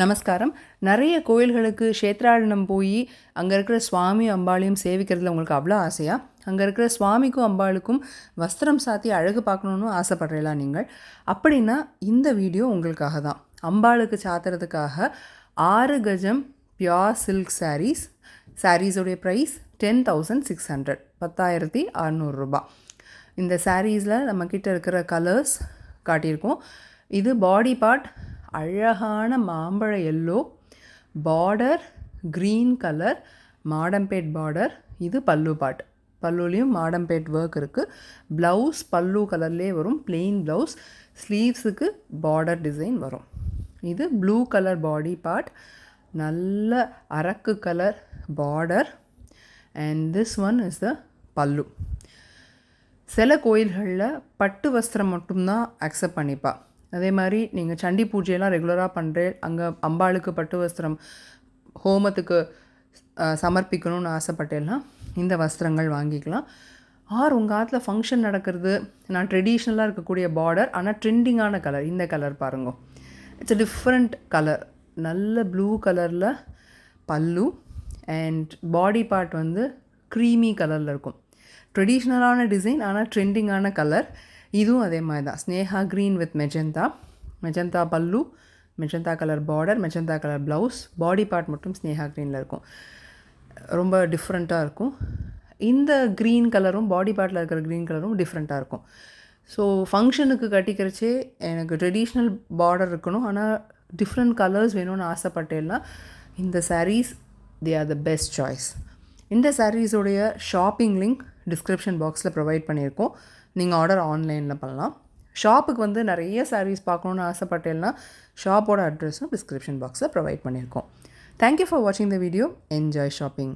நமஸ்காரம். நிறைய கோயில்களுக்கு க்ஷேத்ராடனம் போய் அங்கே இருக்கிற சுவாமி அம்பாளையும் சேவிக்கிறதுல உங்களுக்கு அவ்வளோ ஆசையாக, அங்கே இருக்கிற சுவாமிக்கும் அம்பாளுக்கும் வஸ்திரம் சாத்தி அழகு பார்க்கணுன்னு ஆசைப்படுறீங்களா நீங்கள்? அப்படின்னா இந்த வீடியோ உங்களுக்காக தான். அம்பாளுக்கு சாத்துறதுக்காக 6 கஜம் பியோர் சில்க் சாரீஸ். சாரீஸோடைய ப்ரைஸ் 10,600, 10,600 ரூபா. இந்த சாரீஸில் நம்மக்கிட்ட இருக்கிற கலர்ஸ் காட்டியிருக்கோம். இது பாடி பார்ட் அழகான மாம்பழ எல்லோ, பார்டர் க்ரீன் கலர், மாடம்பேட் பார்டர். இது பல்லு பார்ட், பல்லுலேயும் மாடம்பேட் ஒர்க் இருக்குது. ப்ளவுஸ் பல்லு கலர்லேயே வரும், பிளெயின் ப்ளவுஸ். ஸ்லீவ்ஸுக்கு பார்டர் டிசைன் வரும். இது ப்ளூ கலர் பாடி பார்ட், நல்ல அரக்கு colour border. And this one is the pallu. சில கோயில்களில் பட்டு வஸ்திரம் மட்டும்தான் அக்செப்ட் பண்ணிப்பா. அதே மாதிரி நீங்கள் சண்டி பூஜையெல்லாம் ரெகுலராக பண்ணுறேன், அங்கே அம்பாளுக்கு பட்டு வஸ்திரம் ஹோமத்துக்கு சமர்ப்பிக்கணும்னு ஆசைப்பட்டேன்னா இந்த வஸ்திரங்கள் வாங்கிக்கலாம். உங்கள் ஆற்றுல ஃபங்க்ஷன் நடக்கிறது, நான் ட்ரெடிஷ்னலாக இருக்கக்கூடிய பார்டர் ஆனால் ட்ரெண்டிங்கான கலர். இந்த கலர் பாருங்க, இட்ஸ் அ டிஃப்ரெண்ட் கலர். நல்ல ப்ளூ கலரில் பல்லு அண்ட் பாடி பார்ட் வந்து க்ரீமி கலரில் இருக்கும். ட்ரெடிஷ்னலான டிசைன் ஆனால் ட்ரெண்டிங்கான கலர். இதுவும் அதே மாதிரி தான், ஸ்னேஹா க்ரீன் வித் மெஜந்தா பல்லு, magenta colour border, magenta colour blouse. Body part மட்டும் ஸ்னேஹா க்ரீனில் இருக்கும், ரொம்ப டிஃப்ரெண்ட்டாக இருக்கும். இந்த க்ரீன் கலரும் பாடி பார்ட்டில் இருக்கிற க்ரீன் கலரும் டிஃப்ரெண்ட்டாக இருக்கும். ஸோ ஃபங்க்ஷனுக்கு கட்டிக்கிறச்சே எனக்கு ட்ரெடிஷ்னல் பார்டர் இருக்கணும் ஆனால் டிஃப்ரெண்ட் கலர்ஸ் வேணும்னு ஆசைப்பட்டேன்னா இந்த saris they are the best choice. இந்த சாரீஸோடைய ஷாப்பிங் லிங்க் டிஸ்கிரிப்ஷன் பாக்ஸில் ப்ரொவைட் பண்ணியிருக்கோம். நீங்கள் ஆர்டர் ஆன்லைனில் பண்ணலாம். ஷாப்புக்கு வந்து நிறைய சாரீஸ் பார்க்கணுன்னு ஆசைப்பட்டேன்னா ஷாப்போட அட்ரெஸும் டிஸ்கிரிப்ஷன் பாக்ஸில் ப்ரொவைட் பண்ணியிருக்கோம். தேங்க்யூ ஃபார் வாட்சிங் த வீடியோ. Enjoy shopping.